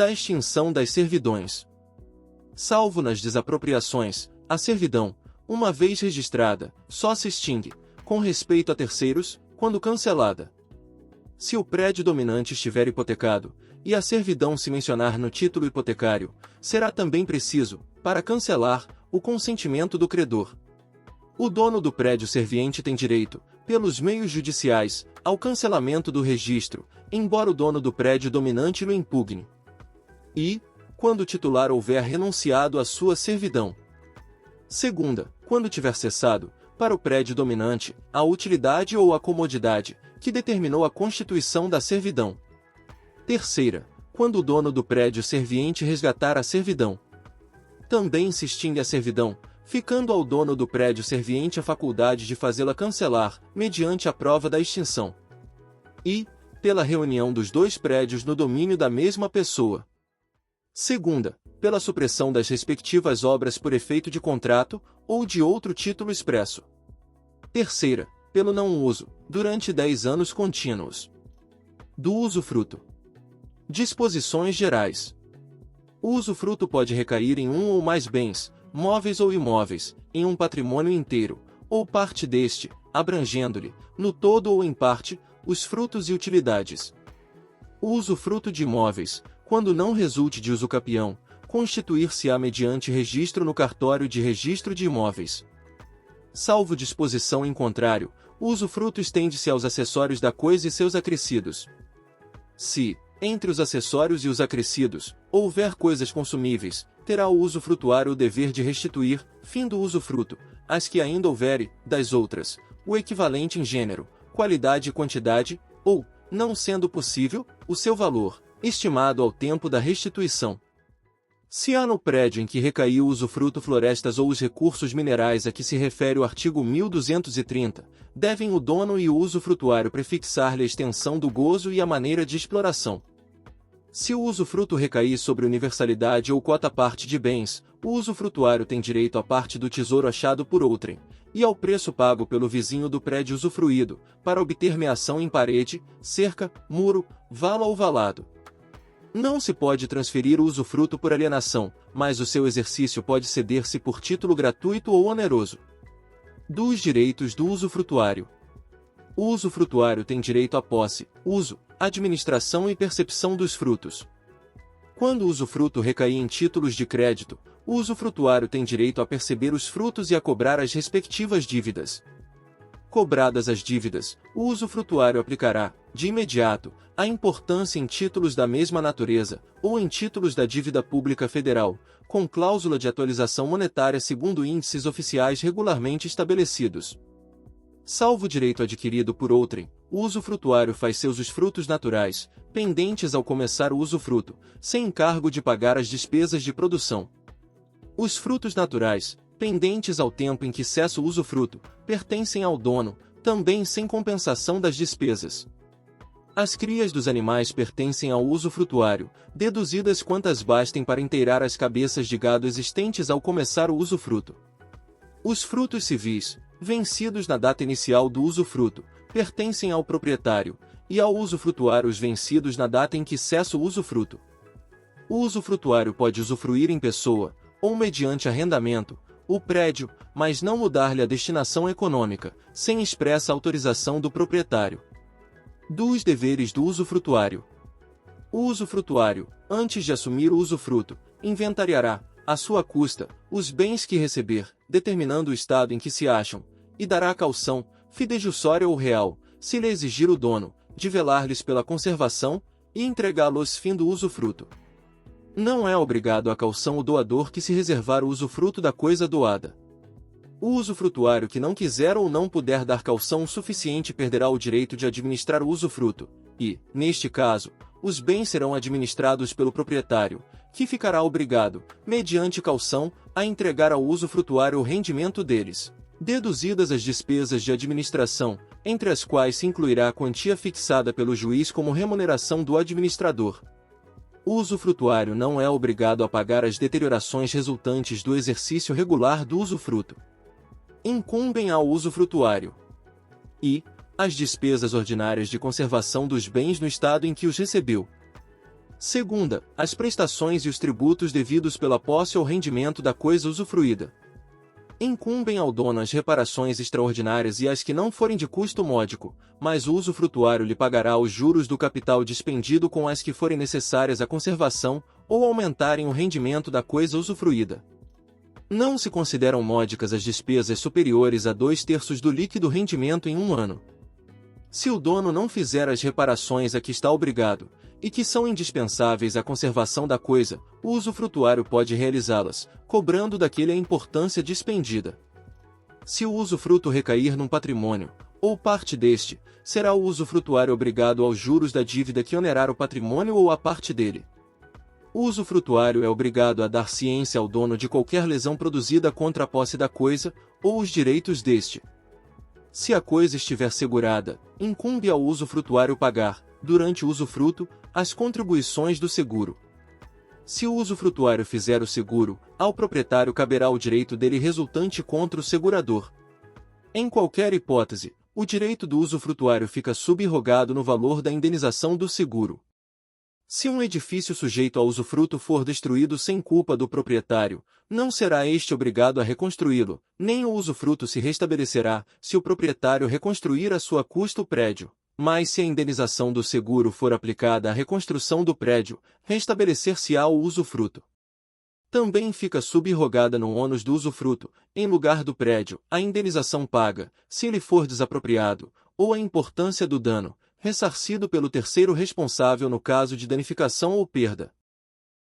da extinção das servidões. Salvo nas desapropriações, a servidão, uma vez registrada, só se extingue, com respeito a terceiros, quando cancelada. Se o prédio dominante estiver hipotecado, e a servidão se mencionar no título hipotecário, será também preciso, para cancelar, o consentimento do credor. O dono do prédio serviente tem direito, pelos meios judiciais, ao cancelamento do registro, embora o dono do prédio dominante o impugne. E, quando o titular houver renunciado à sua servidão. Segunda, quando tiver cessado, para o prédio dominante, a utilidade ou a comodidade, que determinou a constituição da servidão. Terceira, quando o dono do prédio serviente resgatar a servidão. Também se extingue a servidão, ficando ao dono do prédio serviente a faculdade de fazê-la cancelar, mediante a prova da extinção. E, pela reunião dos dois prédios no domínio da mesma pessoa. Segunda, pela supressão das respectivas obras por efeito de contrato, ou de outro título expresso. Terceira, pelo não uso, durante 10 anos contínuos. Do usufruto. Disposições gerais. O usufruto pode recair em um ou mais bens, móveis ou imóveis, em um patrimônio inteiro, ou parte deste, abrangendo-lhe, no todo ou em parte, os frutos e utilidades. O usufruto de imóveis, quando não resulte de usucapião, constituir-se-á mediante registro no cartório de registro de imóveis. Salvo disposição em contrário, o usufruto estende-se aos acessórios da coisa e seus acrescidos. Se, entre os acessórios e os acrescidos, houver coisas consumíveis, terá o usufrutuário o dever de restituir, fim do usufruto, as que ainda houvere, das outras, o equivalente em gênero, qualidade e quantidade, ou, não sendo possível, o seu valor, estimado ao tempo da restituição. Se há no prédio em que recaiu o usufruto florestas ou os recursos minerais a que se refere o artigo 1230, devem o dono e o usufrutuário prefixar-lhe a extensão do gozo e a maneira de exploração. Se o usufruto recair sobre universalidade ou quota-parte de bens, o usufrutuário tem direito à parte do tesouro achado por outrem, e ao preço pago pelo vizinho do prédio usufruído, para obter meação em parede, cerca, muro, vala ou valado. Não se pode transferir o usufruto por alienação, mas o seu exercício pode ceder-se por título gratuito ou oneroso. Dos direitos do usufrutuário. O usufrutuário tem direito à posse, uso, administração e percepção dos frutos. Quando o usufruto recair em títulos de crédito, o usufrutuário tem direito a perceber os frutos e a cobrar as respectivas dívidas. Cobradas as dívidas, o usufrutuário aplicará, de imediato, a importância em títulos da mesma natureza, ou em títulos da dívida pública federal, com cláusula de atualização monetária segundo índices oficiais regularmente estabelecidos. Salvo o direito adquirido por outrem, o usufrutuário faz seus os frutos naturais, pendentes ao começar o usufruto, sem encargo de pagar as despesas de produção. Os frutos naturais, pendentes ao tempo em que cessa o usufruto, pertencem ao dono, também sem compensação das despesas. As crias dos animais pertencem ao usufrutuário, deduzidas quantas bastem para inteirar as cabeças de gado existentes ao começar o usufruto. Os frutos civis, vencidos na data inicial do usufruto, pertencem ao proprietário, e ao usufrutuário os vencidos na data em que cessa o usufruto. O usufrutuário pode usufruir em pessoa, ou mediante arrendamento, o prédio, mas não mudar-lhe a destinação econômica, sem expressa autorização do proprietário. Dos deveres do usufrutuário. O usufrutuário, antes de assumir o usufruto, inventariará, à sua custa, os bens que receber, determinando o estado em que se acham, e dará caução, fidejussória ou real, se lhe exigir o dono, de velar-lhes pela conservação, e entregá-los fim do usufruto. Não é obrigado à caução o doador que se reservar o usufruto da coisa doada. O usufrutuário que não quiser ou não puder dar caução suficiente perderá o direito de administrar o usufruto, e, neste caso, os bens serão administrados pelo proprietário, que ficará obrigado, mediante caução, a entregar ao usufrutuário o rendimento deles, deduzidas as despesas de administração, entre as quais se incluirá a quantia fixada pelo juiz como remuneração do administrador. O usufrutuário não é obrigado a pagar as deteriorações resultantes do exercício regular do usufruto. Incumbem ao usufrutuário. E, as despesas ordinárias de conservação dos bens no estado em que os recebeu. Segunda, as prestações e os tributos devidos pela posse ou rendimento da coisa usufruída. Incumbem ao dono as reparações extraordinárias e as que não forem de custo módico, mas o usufrutuário lhe pagará os juros do capital dispendido com as que forem necessárias à conservação ou aumentarem o rendimento da coisa usufruída. Não se consideram módicas as despesas superiores a 2/3 do líquido rendimento em um ano. Se o dono não fizer as reparações a que está obrigado, e que são indispensáveis à conservação da coisa, o usufrutuário pode realizá-las, cobrando daquele a importância despendida. Se o usufruto recair num patrimônio, ou parte deste, será o usufrutuário obrigado aos juros da dívida que onerar o patrimônio ou a parte dele. O usufrutuário é obrigado a dar ciência ao dono de qualquer lesão produzida contra a posse da coisa, ou os direitos deste. Se a coisa estiver segurada, incumbe ao usufrutuário pagar, durante o usufruto, as contribuições do seguro. Se o usufrutuário fizer o seguro, ao proprietário caberá o direito dele resultante contra o segurador. Em qualquer hipótese, o direito do usufrutuário fica subrogado no valor da indenização do seguro. Se um edifício sujeito a usufruto for destruído sem culpa do proprietário, não será este obrigado a reconstruí-lo, nem o usufruto se restabelecerá, se o proprietário reconstruir a sua custa o prédio. Mas se a indenização do seguro for aplicada à reconstrução do prédio, restabelecer-se-á o usufruto. Também fica subrogada no ônus do usufruto, em lugar do prédio, a indenização paga, se ele for desapropriado, ou a importância do dano, ressarcido pelo terceiro responsável no caso de danificação ou perda.